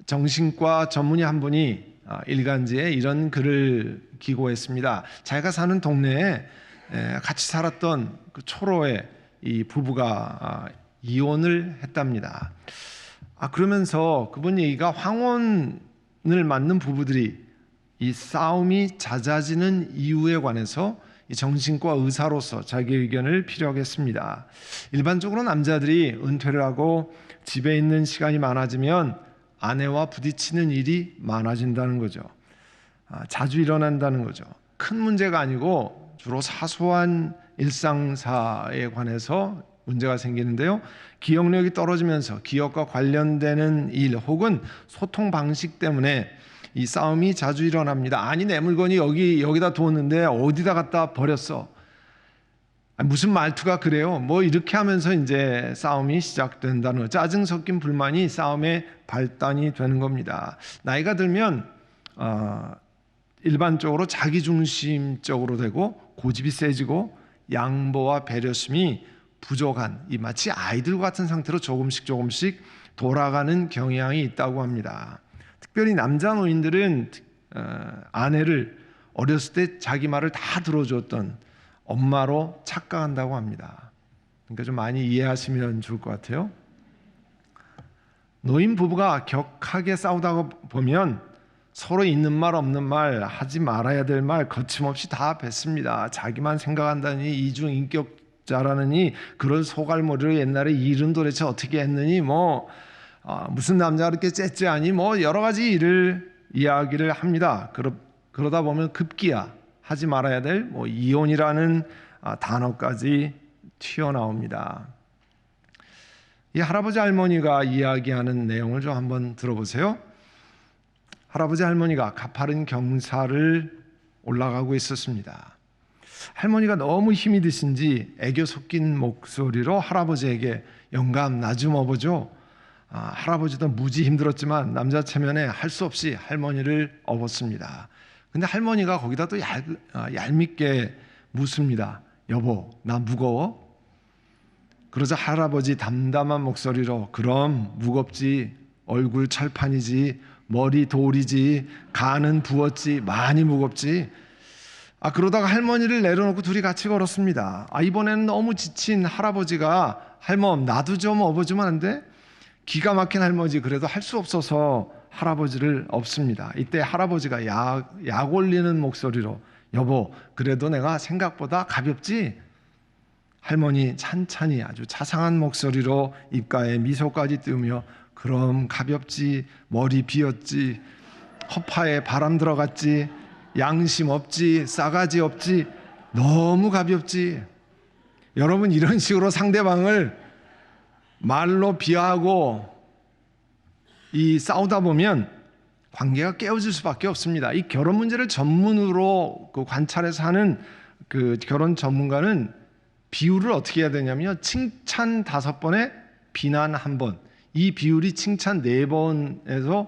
정신과 전문의 한 분이 일간지에 이런 글을 기고했습니다. 자기가 사는 동네에 같이 살았던 그 초로의 이 부부가 이혼을 했답니다. 그러면서 그분 얘기가 황혼을 맞는 부부들이 이 싸움이 잦아지는 이유에 관해서 이 정신과 의사로서 자기 의견을 필요하겠습니다. 일반적으로 남자들이 은퇴를 하고 집에 있는 시간이 많아지면 아내와 부딪히는 일이 많아진다는 거죠. 자주 일어난다는 거죠. 큰 문제가 아니고 주로 사소한 일상사에 관해서 문제가 생기는데요. 기억력이 떨어지면서 기억과 관련되는 일 혹은 소통 방식 때문에 이 싸움이 자주 일어납니다. 아니, 내 물건이 여기다 두었는데 어디다 갖다 버렸어. 무슨 말투가 그래요? 뭐 이렇게 하면서 이제 싸움이 시작된다는 거. 짜증 섞인 불만이 싸움의 발단이 되는 겁니다. 나이가 들면 일반적으로 자기중심적으로 되고 고집이 세지고 양보와 배려심이 부족한 이 마치 아이들 같은 상태로 조금씩 돌아가는 경향이 있다고 합니다. 특별히 남자 노인들은 아내를 어렸을 때 자기 말을 다 들어줬던 엄마로 착각한다고 합니다. 그러니까 좀 많이 이해하시면 좋을 것 같아요. 노인 부부가 격하게 싸우다가 보면 서로 있는 말 없는 말, 하지 말아야 될 말 거침없이 다 뱉습니다. 자기만 생각한다니 이중인격자라느니 그런 소갈머리로 옛날에 이름 도대체 어떻게 했느니 무슨 남자가 그렇게 째째하니 여러 가지 일을 이야기를 합니다. 그러다 보면 급기야 하지 말아야 될 이혼이라는 단어까지 튀어나옵니다. 이 할아버지 할머니가 이야기하는 내용을 좀 한번 들어보세요. 할아버지 할머니가 가파른 경사를 올라가고 있었습니다. 할머니가 너무 힘이 드신지 애교 섞인 목소리로 할아버지에게 영감 나 좀 업어줘. 할아버지도 무지 힘들었지만 남자 체면에 할 수 없이 할머니를 업었습니다. 근데 할머니가 거기다 또 얄밉게 묻습니다. 여보, 나 무거워? 그러자 할아버지 담담한 목소리로 그럼 무겁지, 얼굴 철판이지, 머리 돌이지, 간은 부었지, 많이 무겁지. 그러다가 할머니를 내려놓고 둘이 같이 걸었습니다. 이번에는 너무 지친 할아버지가 할멈 나도 좀 업어주면 안 돼? 기가 막힌 할머니 그래도 할 수 없어서 할아버지를 업습니다. 이때 할아버지가 약 올리는 목소리로 여보 그래도 내가 생각보다 가볍지? 할머니 찬찬히 아주 자상한 목소리로 입가에 미소까지 띄우며 그럼 가볍지, 머리 비었지, 허파에 바람 들어갔지, 양심 없지, 싸가지 없지, 너무 가볍지. 여러분 이런 식으로 상대방을 말로 비하하고 싸우다 보면 관계가 깨어질 수밖에 없습니다. 이 결혼 문제를 전문으로 관찰해서 하는 그 결혼 전문가는 비율을 어떻게 해야 되냐면요. 칭찬 5번에 비난 1번. 이 비율이 칭찬 4번에서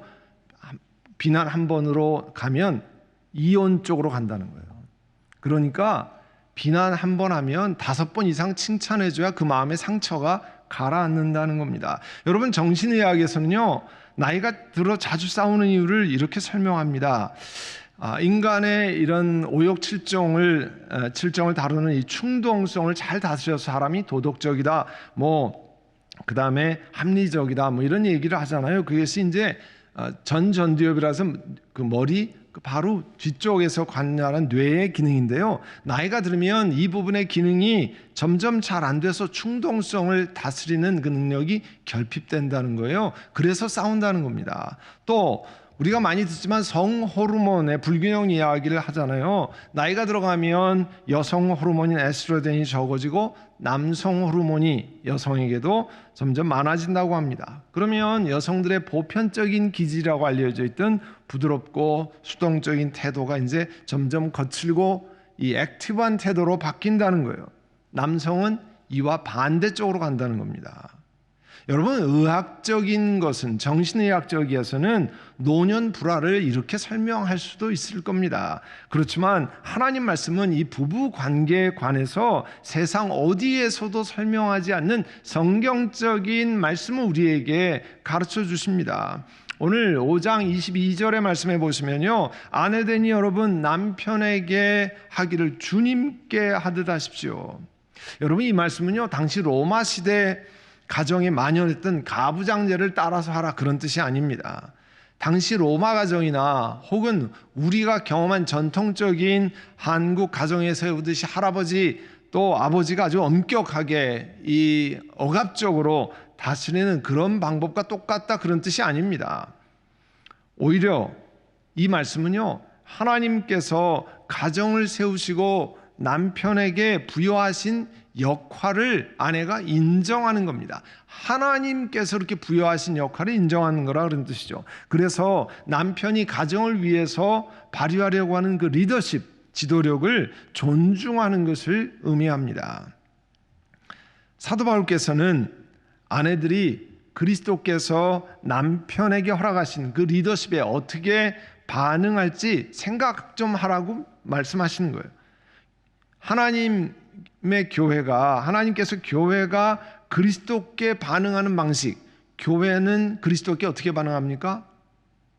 비난 1번으로 가면 이혼 쪽으로 간다는 거예요. 그러니까 비난 1번 하면 5번 이상 칭찬해줘야 그 마음의 상처가 가라앉는다는 겁니다. 여러분 정신의학에서는요. 나이가 들어 자주 싸우는 이유를 이렇게 설명합니다. 인간의 이런 오욕 칠정을 다루는 이 충동성을 잘 다스려서 사람이 도덕적이다, 그 다음에 합리적이다, 이런 얘기를 하잖아요. 그것이 이제 전두엽이라서 그 머리 바로 뒤쪽에서 관여하는 뇌의 기능인데요. 나이가 들면 이 부분의 기능이 점점 잘 안 돼서 충동성을 다스리는 그 능력이 결핍된다는 거예요. 그래서 싸운다는 겁니다. 또 우리가 많이 듣지만 성호르몬의 불균형 이야기를 하잖아요. 나이가 들어가면 여성 호르몬인 에스트로겐이 적어지고 남성 호르몬이 여성에게도 점점 많아진다고 합니다. 그러면 여성들의 보편적인 기질이라고 알려져 있던 부드럽고 수동적인 태도가 이제 점점 거칠고 이 액티브한 태도로 바뀐다는 거예요. 남성은 이와 반대쪽으로 간다는 겁니다. 여러분 의학적인 것은 정신의학적이어서는 노년 불화를 이렇게 설명할 수도 있을 겁니다. 그렇지만 하나님 말씀은 이 부부 관계에 관해서 세상 어디에서도 설명하지 않는 성경적인 말씀을 우리에게 가르쳐 주십니다. 오늘 5장 22절의 말씀에 보시면요, 아내되니 여러분 남편에게 하기를 주님께 하듯 하십시오. 여러분, 이 말씀은요, 당시 로마 시대 가정에 만연했던 가부장제를 따라서 하라, 그런 뜻이 아닙니다. 당시 로마 가정이나 혹은 우리가 경험한 전통적인 한국 가정에 세우듯이 할아버지 또 아버지가 아주 엄격하게 이 억압적으로 다스리는 그런 방법과 똑같다, 그런 뜻이 아닙니다. 오히려 이 말씀은요, 하나님께서 가정을 세우시고 남편에게 부여하신 역할을 아내가 인정하는 겁니다. 하나님께서 이렇게 부여하신 역할을 인정하는 거라, 그런 뜻이죠. 그래서 남편이 가정을 위해서 발휘하려고 하는 그 리더십, 지도력을 존중하는 것을 의미합니다. 사도 바울께서는 아내들이 그리스도께서 남편에게 허락하신 그 리더십에 어떻게 반응할지 생각 좀 하라고 말씀하시는 거예요. 하나님께서 교회가 그리스도께 반응하는 방식, 교회는 그리스도께 어떻게 반응합니까?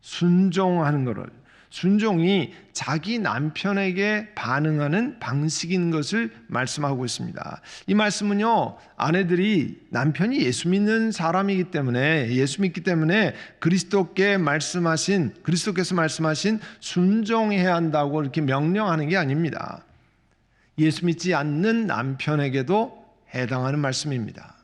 순종하는 것을, 순종이 자기 남편에게 반응하는 방식인 것을 말씀하고 있습니다. 이 말씀은요, 아내들이 남편이 예수 믿는 사람이기 때문에, 예수 믿기 때문에 그리스도께서 말씀하신 순종해야 한다고 이렇게 명령하는 게 아닙니다. 예수 믿지 않는 남편에게도 해당하는 말씀입니다.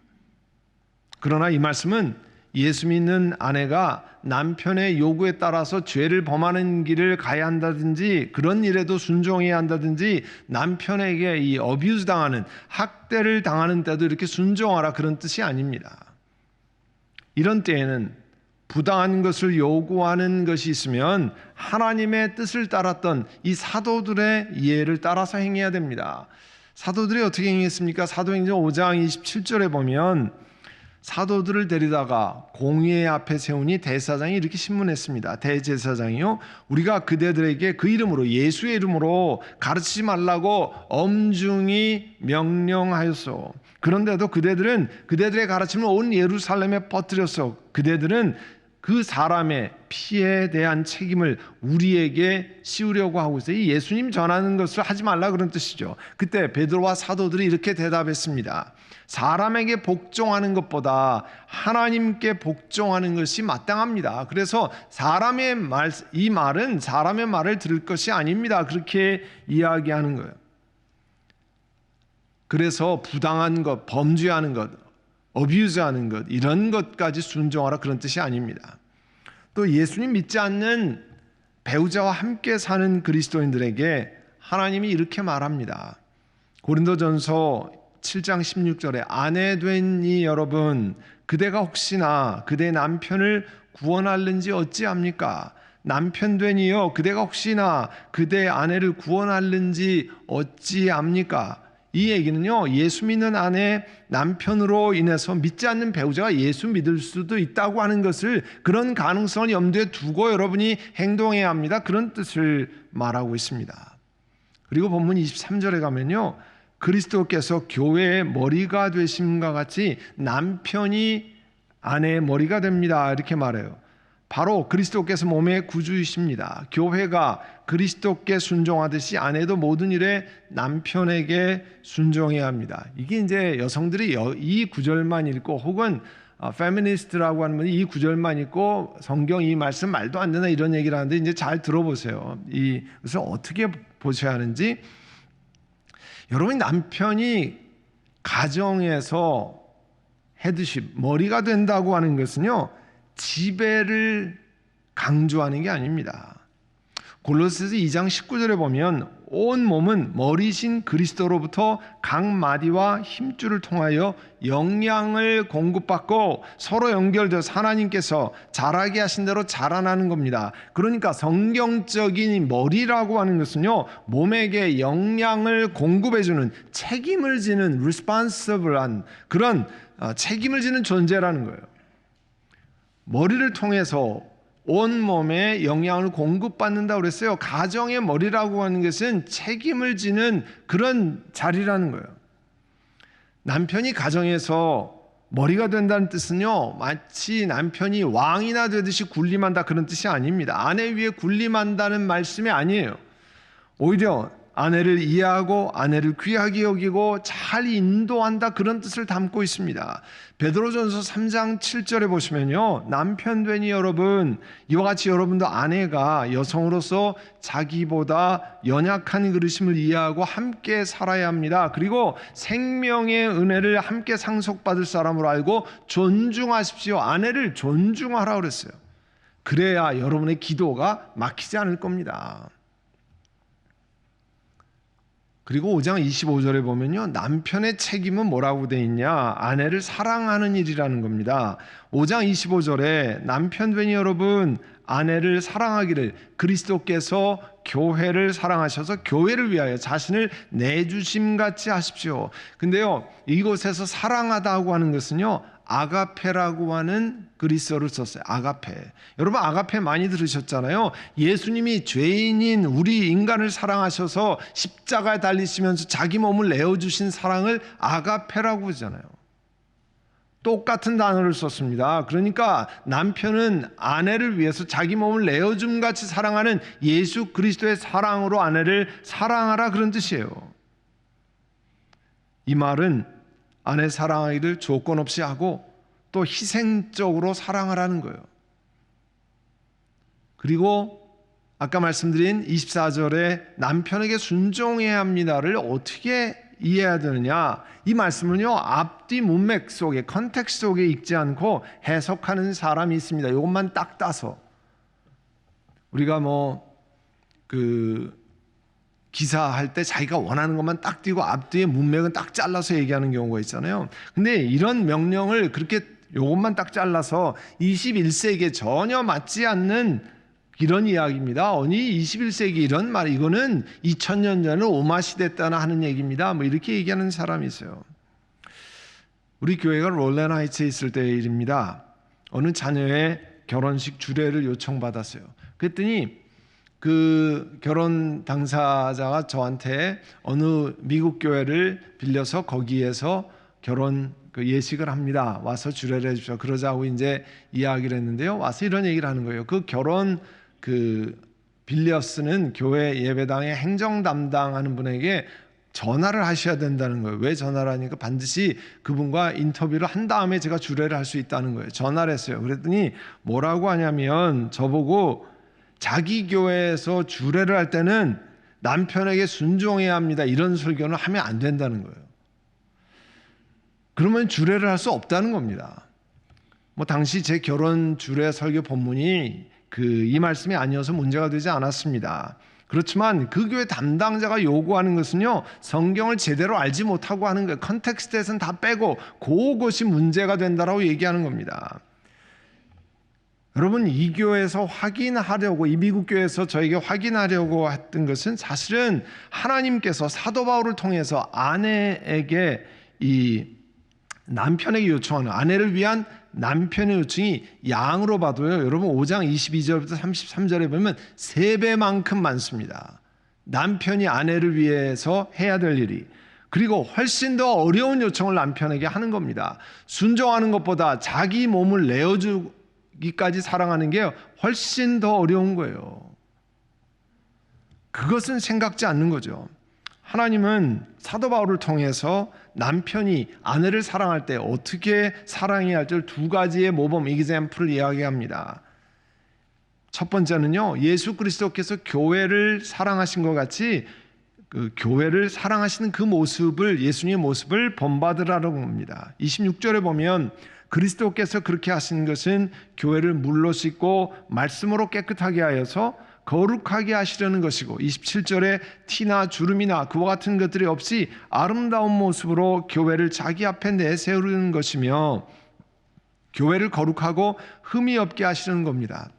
그러나 이 말씀은 예수 믿는 아내가 남편의 요구에 따라서 죄를 범하는 길을 가야 한다든지, 그런 일에도 순종해야 한다든지, 남편에게 이 어뷰즈 당하는, 학대를 당하는 때도 이렇게 순종하라, 그런 뜻이 아닙니다. 이런 때에는 부당한 것을 요구하는 것이 있으면 하나님의 뜻을 따랐던 이 사도들의 예를 따라서 행해야 됩니다. 사도들이 어떻게 행했습니까? 사도행전 5장 27절에 보면 사도들을 데리다가 공회 앞에 세우니 대제사장이 이렇게 신문했습니다. 대제사장이요, 우리가 그대들에게 그 이름으로, 예수의 이름으로 가르치지 말라고 엄중히 명령하였소. 그런데도 그대들은 그대들의 가르침을 온 예루살렘에 퍼뜨렸어. 그대들은 그 사람의 피에 대한 책임을 우리에게 씌우려고 하고 있어요. 이 예수님 전하는 것을 하지 말라, 그런 뜻이죠. 그때 베드로와 사도들이 이렇게 대답했습니다. 사람에게 복종하는 것보다 하나님께 복종하는 것이 마땅합니다. 그래서 이 말은 사람의 말을 들을 것이 아닙니다, 그렇게 이야기하는 거예요. 그래서 부당한 것, 범죄하는 것, 어뷰즈하는 것, 이런 것까지 순종하라, 그런 뜻이 아닙니다. 또 예수님 믿지 않는 배우자와 함께 사는 그리스도인들에게 하나님이 이렇게 말합니다. 고린도전서 7장 16절에 아내 된 이 여러분, 그대가 혹시나 그대 남편을 구원할는지 어찌합니까? 남편 된 이여, 그대가 혹시나 그대 아내를 구원할는지 어찌합니까? 이 얘기는요, 예수 믿는 아내, 남편으로 인해서 믿지 않는 배우자가 예수 믿을 수도 있다고 하는 것을, 그런 가능성을 염두에 두고 여러분이 행동해야 합니다, 그런 뜻을 말하고 있습니다. 그리고 본문 23절에 가면요, 그리스도께서 교회의 머리가 되심과 같이 남편이 아내의 머리가 됩니다, 이렇게 말해요. 바로 그리스도께서 몸의 구주이십니다. 교회가 그리스도께 순종하듯이 아내도 모든 일에 남편에게 순종해야 합니다. 이게 이제 여성들이 이 구절만 읽고, 혹은 페미니스트라고 하는 분이 이 구절만 읽고 성경 이 말씀 말도 안 되나, 이런 얘기를 하는데, 이제 잘 들어보세요. 이것을 어떻게 보셔야 하는지. 여러분, 남편이 가정에서 헤드십, 머리가 된다고 하는 것은요, 지배를 강조하는 게 아닙니다. 골로새서 2장 19절에 보면 온 몸은 머리신 그리스도로부터 각 마디와 힘줄을 통하여 영양을 공급받고 서로 연결되어서 하나님께서 자라게 하신 대로 자라나는 겁니다. 그러니까 성경적인 머리라고 하는 것은요, 몸에게 영양을 공급해주는, 책임을 지는, responsible한 그런 책임을 지는 존재라는 거예요. 머리를 통해서 온 몸에 영양을 공급받는다고 그랬어요. 가정의 머리라고 하는 것은 책임을 지는 그런 자리라는 거예요. 남편이 가정에서 머리가 된다는 뜻은요, 마치 남편이 왕이나 되듯이 군림한다 그런 뜻이 아닙니다. 아내 위에 군림한다는 말씀이 아니에요. 오히려 아내를 이해하고 아내를 귀하게 여기고 잘 인도한다 그런 뜻을 담고 있습니다. 베드로전서 3장 7절에 보시면요, 남편 되니 여러분, 이와 같이 여러분도 아내가 여성으로서 자기보다 연약한 그릇임을 이해하고 함께 살아야 합니다. 그리고 생명의 은혜를 함께 상속받을 사람으로 알고 존중하십시오. 아내를 존중하라 그랬어요. 그래야 여러분의 기도가 막히지 않을 겁니다. 그리고 5장 25절에 보면요, 남편의 책임은 뭐라고 돼 있냐? 아내를 사랑하는 일이라는 겁니다. 5장 25절에 남편 되니 여러분, 아내를 사랑하기를 그리스도께서 교회를 사랑하셔서 교회를 위하여 자신을 내주심같이 하십시오. 근데요, 이곳에서 사랑하다고 하는 것은요, 아가페라고 하는 그리스어를 썼어요. 아가페. 여러분 아가페 많이 들으셨잖아요. 예수님이 죄인인 우리 인간을 사랑하셔서 십자가에 달리시면서 자기 몸을 내어주신 사랑을 아가페라고 하잖아요. 똑같은 단어를 썼습니다. 그러니까 남편은 아내를 위해서 자기 몸을 내어줌같이 사랑하는 예수 그리스도의 사랑으로 아내를 사랑하라 그런 뜻이에요. 이 말은 아내 사랑하기를 조건 없이 하고 또 희생적으로 사랑하라는 거예요. 그리고 아까 말씀드린 24절에 남편에게 순종해야 합니다를 어떻게 이해해야 되느냐, 이 말씀은요 앞뒤 문맥 속에 컨텍스트 속에 읽지 않고 해석하는 사람이 있습니다. 이것만 딱 따서 우리가 기사할 때 자기가 원하는 것만 딱 띄고 앞뒤에 문맥은 딱 잘라서 얘기하는 경우가 있잖아요. 근데 이런 명령을 그렇게 요것만 딱 잘라서 21세기에 전혀 맞지 않는 이런 이야기입니다. 아니 21세기 이런 말, 이거는 2000년 전에 오마 시대 때나 하는 얘기입니다. 이렇게 얘기하는 사람이 있어요. 우리 교회가 롤랜 하이츠에 있을 때의 일입니다. 어느 자녀의 결혼식 주례를 요청받았어요. 그랬더니 그 결혼 당사자가 저한테 어느 미국 교회를 빌려서 거기에서 결혼 예식을 합니다. 와서 주례를 해주십시오. 그러자고 이제 이야기를 했는데요. 와서 이런 얘기를 하는 거예요. 그 결혼 빌려 쓰는 교회 예배당의 행정 담당하는 분에게 전화를 하셔야 된다는 거예요. 왜 전화를 하니까 반드시 그분과 인터뷰를 한 다음에 제가 주례를 할 수 있다는 거예요. 전화를 했어요. 그랬더니 뭐라고 하냐면 저보고 자기 교회에서 주례를 할 때는 남편에게 순종해야 합니다. 이런 설교는 하면 안 된다는 거예요. 그러면 주례를 할 수 없다는 겁니다. 당시 제 결혼 주례 설교 본문이 이 말씀이 아니어서 문제가 되지 않았습니다. 그렇지만 그 교회 담당자가 요구하는 것은요, 성경을 제대로 알지 못하고 하는 거예요. 컨텍스트에서는 다 빼고 그것이 문제가 된다라고 얘기하는 겁니다. 여러분 이 교회에서 확인하려고, 이 미국 교회에서 저에게 확인하려고 했던 것은 사실은 하나님께서 사도 바울을 통해서 아내에게 이 남편에게 요청하는, 아내를 위한 남편의 요청이 양으로 봐도요, 여러분 5장 22절부터 33절에 보면 3배만큼 많습니다. 남편이 아내를 위해서 해야 될 일이. 그리고 훨씬 더 어려운 요청을 남편에게 하는 겁니다. 순종하는 것보다 자기 몸을 내어주기까지 사랑하는 게 훨씬 더 어려운 거예요. 그것은 생각지 않는 거죠. 하나님은 사도 바울을 통해서 남편이 아내를 사랑할 때 어떻게 사랑해야 할지 2가지의 모범 example을 이야기합니다. 첫 번째는요, 예수 그리스도께서 교회를 사랑하신 것 같이 그 교회를 사랑하시는 그 모습을, 예수님의 모습을 본받으라는 겁니다. 26절에 보면 그리스도께서 그렇게 하신 것은 교회를 물로 씻고 말씀으로 깨끗하게 하여서 거룩하게 하시려는 것이고, 27절에 티나 주름이나 그와 같은 것들이 없이 아름다운 모습으로 교회를 자기 앞에 내세우는 것이며 교회를 거룩하고 흠이 없게 하시려는 겁니다.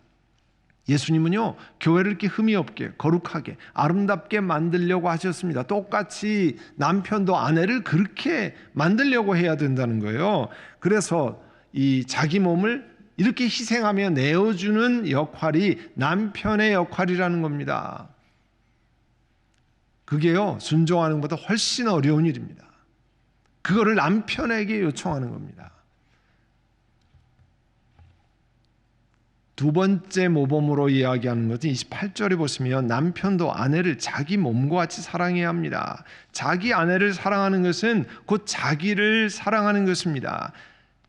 예수님은요, 교회를 이렇게 흠이 없게, 거룩하게, 아름답게 만들려고 하셨습니다. 똑같이 남편도 아내를 그렇게 만들려고 해야 된다는 거예요. 그래서 이 자기 몸을 이렇게 희생하며 내어주는 역할이 남편의 역할이라는 겁니다. 그게요, 순종하는 것보다 훨씬 어려운 일입니다. 그거를 남편에게 요청하는 겁니다. 두 번째 모범으로 이야기하는 것은 28절에 보시면 남편도 아내를 자기 몸과 같이 사랑해야 합니다. 자기 아내를 사랑하는 것은 곧 자기를 사랑하는 것입니다.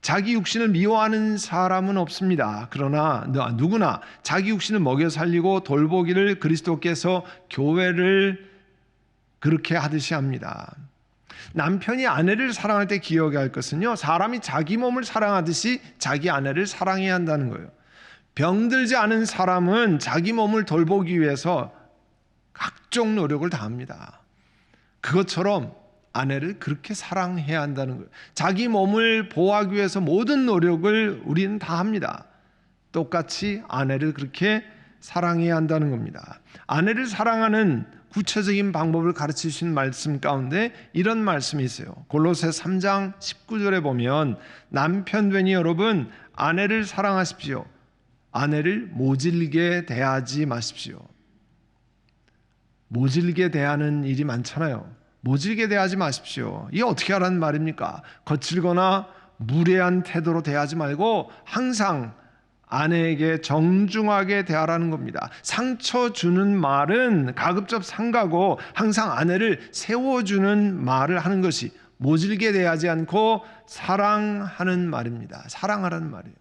자기 육신을 미워하는 사람은 없습니다. 그러나 누구나 자기 육신을 먹여 살리고 돌보기를 그리스도께서 교회를 그렇게 하듯이 합니다. 남편이 아내를 사랑할 때 기억해야 할 것은요, 사람이 자기 몸을 사랑하듯이 자기 아내를 사랑해야 한다는 거예요. 병들지 않은 사람은 자기 몸을 돌보기 위해서 각종 노력을 다합니다. 그것처럼 아내를 그렇게 사랑해야 한다는 거예요. 자기 몸을 보호하기 위해서 모든 노력을 우리는 다 합니다. 똑같이 아내를 그렇게 사랑해야 한다는 겁니다. 아내를 사랑하는 구체적인 방법을 가르치신 말씀 가운데 이런 말씀이 있어요. 골로새 3장 19절에 보면 남편 되니 여러분 아내를 사랑하십시오. 아내를 모질게 대하지 마십시오. 모질게 대하는 일이 많잖아요. 모질게 대하지 마십시오. 이게 어떻게 하라는 말입니까? 거칠거나 무례한 태도로 대하지 말고 항상 아내에게 정중하게 대하라는 겁니다. 상처 주는 말은 가급적 삼가고 항상 아내를 세워주는 말을 하는 것이 모질게 대하지 않고 사랑하는 말입니다. 사랑하라는 말이에요.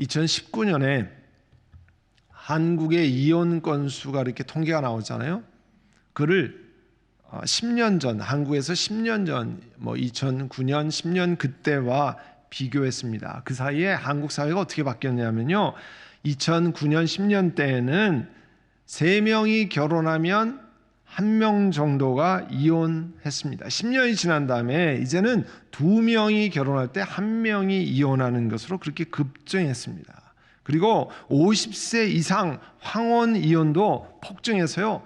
2019년에 한국의 이혼 건수가 이렇게 통계가 나오잖아요. 그를 10년 전, 한국에서 10년 전, 2009년, 10년 그때와 비교했습니다. 그 사이에 한국 사회가 어떻게 바뀌었냐면요. 2009년, 10년 때에는 3명이 결혼하면 1명 정도가 이혼했습니다. 10년이 지난 다음에 이제는 2명이 결혼할 때 1명이 이혼하는 것으로 그렇게 급증했습니다. 그리고 50세 이상 황혼 이혼도 폭증해서요.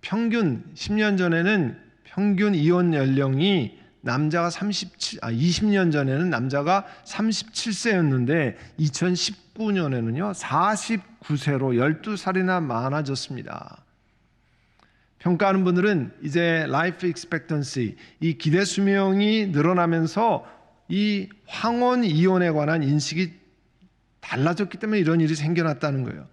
평균 10년 전에는 평균 이혼 연령이 남자가 20년 전에는 남자가 37세였는데 2019년에는요 49세로 12살이나 많아졌습니다. 평가하는 분들은 이제 라이프 익스펙턴시, 이 기대 수명이 늘어나면서 이 황혼 이혼에 관한 인식이 달라졌기 때문에 이런 일이 생겨났다는 거예요.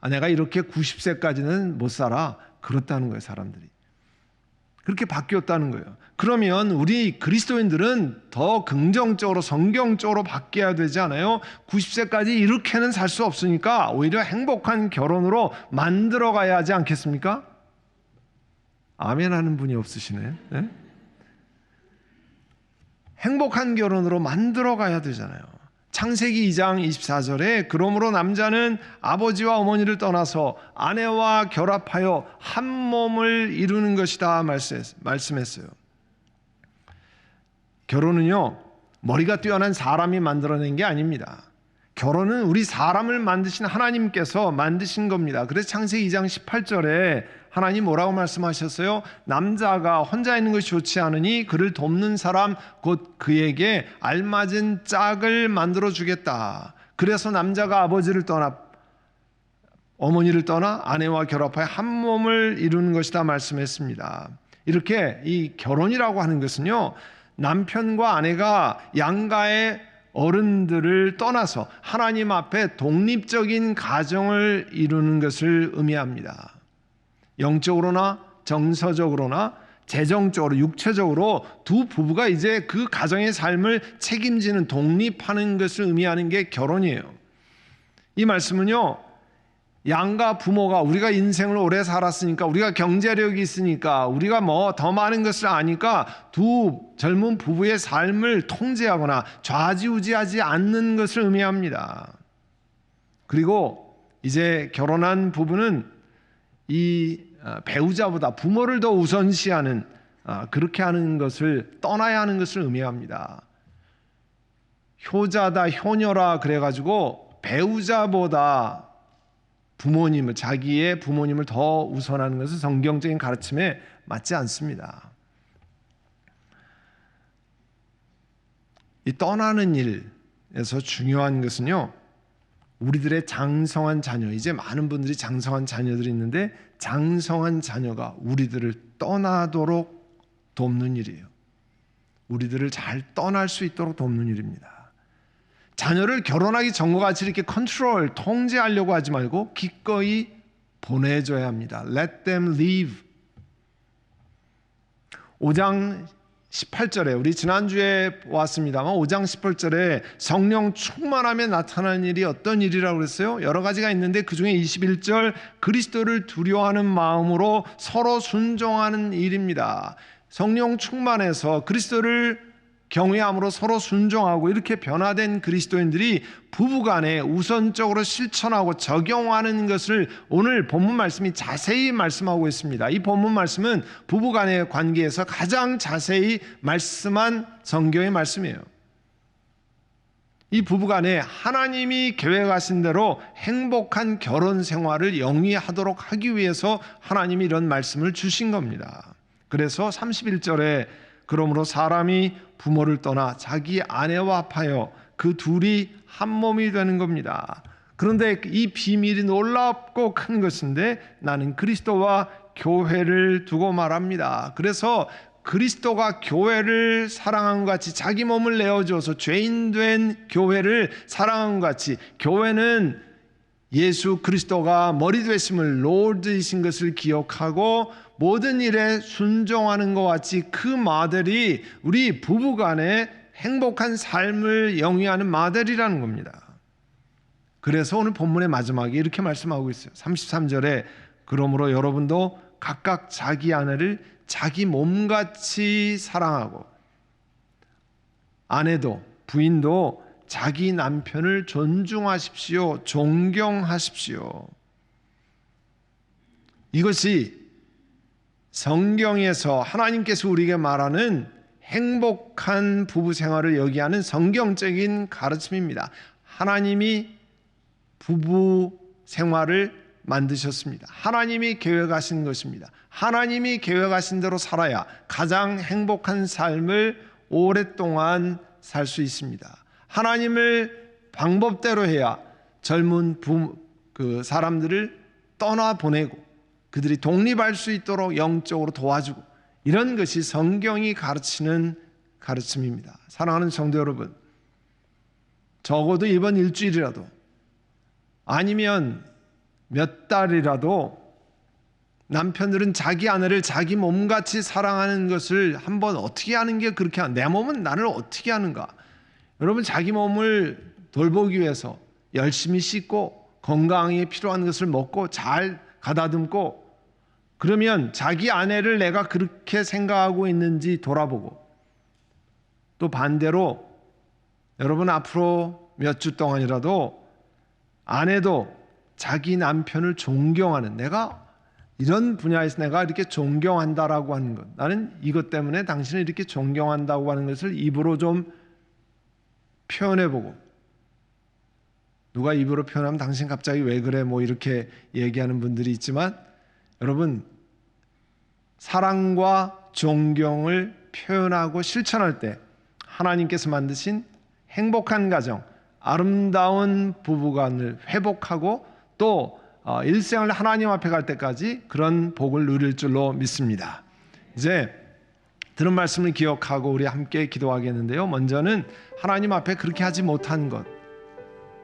내가 이렇게 90세까지는 못 살아. 그렇다는 거예요, 사람들이. 그렇게 바뀌었다는 거예요. 그러면 우리 그리스도인들은 더 긍정적으로 성경적으로 바뀌어야 되지 않아요? 90세까지 이렇게는 살 수 없으니까 오히려 행복한 결혼으로 만들어 가야 하지 않겠습니까? 아멘 하는 분이 없으시네. 네? 행복한 결혼으로 만들어 가야 되잖아요. 창세기 2장 24절에 그러므로 남자는 아버지와 어머니를 떠나서 아내와 결합하여 한 몸을 이루는 것이다 말씀했어요. 결혼은요, 머리가 뛰어난 사람이 만들어낸 게 아닙니다. 결혼은 우리 사람을 만드신 하나님께서 만드신 겁니다. 그래서 창세기 2장 18절에 하나님 뭐라고 말씀하셨어요? 남자가 혼자 있는 것이 좋지 않으니 그를 돕는 사람 곧 그에게 알맞은 짝을 만들어 주겠다. 그래서 남자가 아버지를 떠나 어머니를 떠나 아내와 결합하여 한 몸을 이루는 것이다 말씀했습니다. 이렇게 이 결혼이라고 하는 것은요, 남편과 아내가 양가의 어른들을 떠나서 하나님 앞에 독립적인 가정을 이루는 것을 의미합니다. 영적으로나 정서적으로나 재정적으로 육체적으로 두 부부가 이제 그 가정의 삶을 책임지는 독립하는 것을 의미하는 게 결혼이에요. 이 말씀은요, 양가 부모가 우리가 인생을 오래 살았으니까 우리가 경제력이 있으니까 우리가 더 많은 것을 아니까 두 젊은 부부의 삶을 통제하거나 좌지우지하지 않는 것을 의미합니다. 그리고 이제 결혼한 부부는 이 배우자보다 부모를 더 우선시하는 그렇게 하는 것을 떠나야 하는 것을 의미합니다. 효자다 효녀라 그래가지고 배우자보다 부모님을, 자기의 부모님을 더 우선하는 것은 성경적인 가르침에 맞지 않습니다. 이 떠나는 일에서 중요한 것은요, 우리들의 장성한 자녀, 이제 많은 분들이 장성한 자녀들이 있는데 장성한 자녀가 우리들을 떠나도록 돕는 일이에요. 우리들을 잘 떠날 수 있도록 돕는 일입니다. 자녀를 결혼하기 전과 같이 이렇게 통제하려고 하지 말고 기꺼이 보내줘야 합니다. Let them leave. 5장 18절에 우리 지난주에 보았습니다만 5장 18절에 성령 충만함에 나타나는 일이 어떤 일이라고 그랬어요? 여러 가지가 있는데 그중에 21절 그리스도를 두려워하는 마음으로 서로 순종하는 일입니다. 성령 충만해서 그리스도를 경외함으로 서로 순종하고 이렇게 변화된 그리스도인들이 부부간에 우선적으로 실천하고 적용하는 것을 오늘 본문 말씀이 자세히 말씀하고 있습니다. 이 본문 말씀은 부부간의 관계에서 가장 자세히 말씀한 성경의 말씀이에요. 이 부부간에 하나님이 계획하신 대로 행복한 결혼 생활을 영위하도록 하기 위해서 하나님이 이런 말씀을 주신 겁니다. 그래서 31절에 그러므로 사람이 부모를 떠나 자기 아내와 합하여 그 둘이 한 몸이 되는 겁니다. 그런데 이 비밀이 놀랍고 큰 것인데 나는 그리스도와 교회를 두고 말합니다. 그래서 그리스도가 교회를 사랑한 것 같이 자기 몸을 내어주어서 죄인된 교회를 사랑한 것 같이 교회는 예수 그리스도가 머리 되심을 롤드이신 것을 기억하고 모든 일에 순종하는 것 같이 그 모델이 우리 부부간의 행복한 삶을 영위하는 모델이라는 겁니다. 그래서 오늘 본문의 마지막에 이렇게 말씀하고 있어요. 33절에 그러므로 여러분도 각각 자기 아내를 자기 몸같이 사랑하고 아내도 부인도 자기 남편을 존중하십시오. 존경하십시오. 이것이 성경에서 하나님께서 우리에게 말하는 행복한 부부 생활을 여기하는 성경적인 가르침입니다. 하나님이 부부 생활을 만드셨습니다. 하나님이 계획하신 것입니다. 하나님이 계획하신 대로 살아야 가장 행복한 삶을 오랫동안 살 수 있습니다. 하나님을 방법대로 해야 젊은 사람들을 떠나보내고 그들이 독립할 수 있도록 영적으로 도와주고 이런 것이 성경이 가르치는 가르침입니다. 사랑하는 성도 여러분, 적어도 이번 일주일이라도 아니면 몇 달이라도 남편들은 자기 아내를 자기 몸같이 사랑하는 것을 한번 어떻게 하는 게 그렇게 내 몸은 나를 어떻게 하는가? 여러분 자기 몸을 돌보기 위해서 열심히 씻고 건강에 필요한 것을 먹고 잘 가다듬고 그러면 자기 아내를 내가 그렇게 생각하고 있는지 돌아보고 또 반대로 여러분 앞으로 몇 주 동안이라도 아내도 자기 남편을 존경하는 내가 이런 분야에서 내가 이렇게 존경한다라고 하는 것 나는 이것 때문에 당신을 이렇게 존경한다고 하는 것을 입으로 좀 표현해보고 누가 입으로 표현하면 당신 갑자기 왜 그래 뭐 이렇게 얘기하는 분들이 있지만 여러분 사랑과 존경을 표현하고 실천할 때 하나님께서 만드신 행복한 가정 아름다운 부부관을 회복하고 또 일생을 하나님 앞에 갈 때까지 그런 복을 누릴 줄로 믿습니다. 이제 들은 말씀을 기억하고 우리 함께 기도하겠는데요. 먼저는 하나님 앞에 그렇게 하지 못한 것,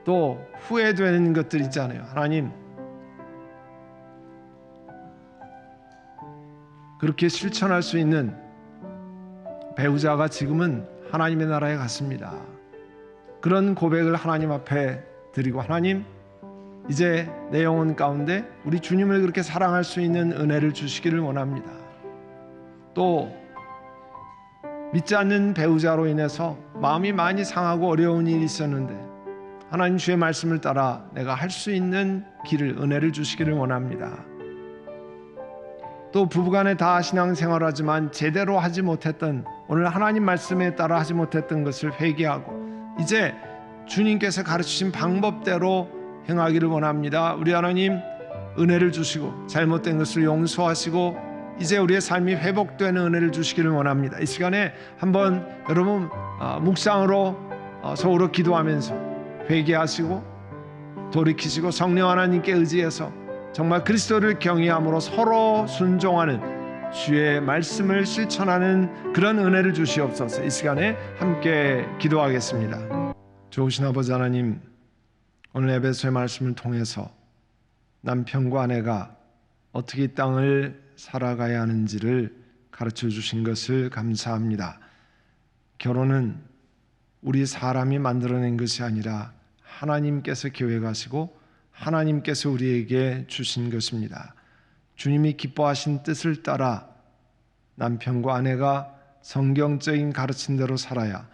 또 후회되는 것들 있잖아요. 하나님, 그렇게 실천할 수 있는 배우자가 지금은 하나님의 나라에 갔습니다. 그런 고백을 하나님 앞에 드리고 하나님, 이제 내 영혼 가운데 우리 주님을 그렇게 사랑할 수 있는 은혜를 주시기를 원합니다. 또 믿지 않는 배우자로 인해서 마음이 많이 상하고 어려운 일이 있었는데 하나님 주의 말씀을 따라 내가 할 수 있는 길을 은혜를 주시기를 원합니다. 또 부부간에 다 신앙생활을 하지만 제대로 하지 못했던 오늘 하나님 말씀에 따라 하지 못했던 것을 회개하고 이제 주님께서 가르치신 방법대로 행하기를 원합니다. 우리 하나님 은혜를 주시고 잘못된 것을 용서하시고 이제 우리의 삶이 회복되는 은혜를 주시기를 원합니다. 이 시간에 한번 여러분 묵상으로 서로 기도하면서 회개하시고 돌이키시고 성령 하나님께 의지해서 정말 그리스도를 경외함으로 서로 순종하는 주의 말씀을 실천하는 그런 은혜를 주시옵소서. 이 시간에 함께 기도하겠습니다. 좋으신 아버지 하나님, 오늘 에베소의 말씀을 통해서 남편과 아내가 어떻게 이 땅을 살아가야 하는지를 가르쳐 주신 것을 감사합니다. 결혼은 우리 사람이 만들어낸 것이 아니라 하나님께서 계획하시고 하나님께서 우리에게 주신 것입니다. 주님이 기뻐하신 뜻을 따라 남편과 아내가 성경적인 가르침대로 살아야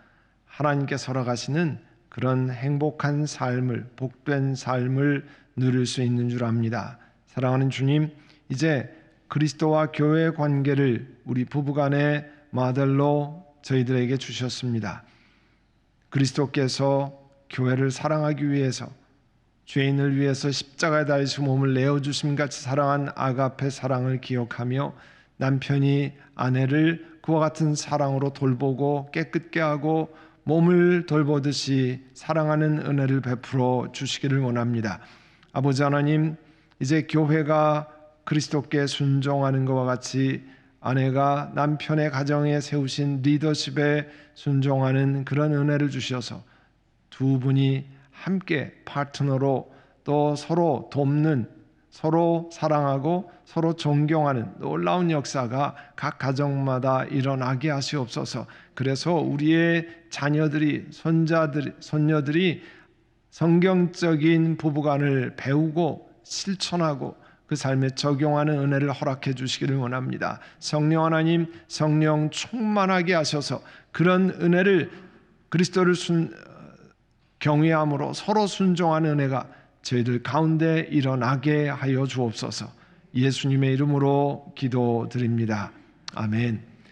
하나님께서 허락하시는 그런 행복한 삶을, 복된 삶을 누릴 수 있는 줄 압니다. 사랑하는 주님, 이제 그리스도와 교회의 관계를 우리 부부간의 모델로 저희들에게 주셨습니다. 그리스도께서 교회를 사랑하기 위해서 죄인을 위해서 십자가에 달리시고 몸을 내어주심 같이 사랑한 아가페 사랑을 기억하며 남편이 아내를 그와 같은 사랑으로 돌보고 깨끗게 하고 몸을 돌보듯이 사랑하는 은혜를 베풀어 주시기를 원합니다. 아버지 하나님, 이제 교회가 그리스도께 순종하는 것과 같이 아내가 남편의 가정에 세우신 리더십에 순종하는 그런 은혜를 주셔서 두 분이 함께 파트너로 또 서로 돕는, 서로 사랑하고 서로 존경하는 놀라운 역사가 각 가정마다 일어나게 하시옵소서. 그래서 우리의 자녀들이, 손녀들이 성경적인 부부관을 배우고 실천하고 그 삶에 적용하는 은혜를 허락해 주시기를 원합니다. 성령 하나님, 성령 충만하게 하셔서 그런 은혜를 그리스도를 경외함으로 서로 순종하는 은혜가 저희들 가운데 일어나게 하여 주옵소서. 예수님의 이름으로 기도드립니다. 아멘.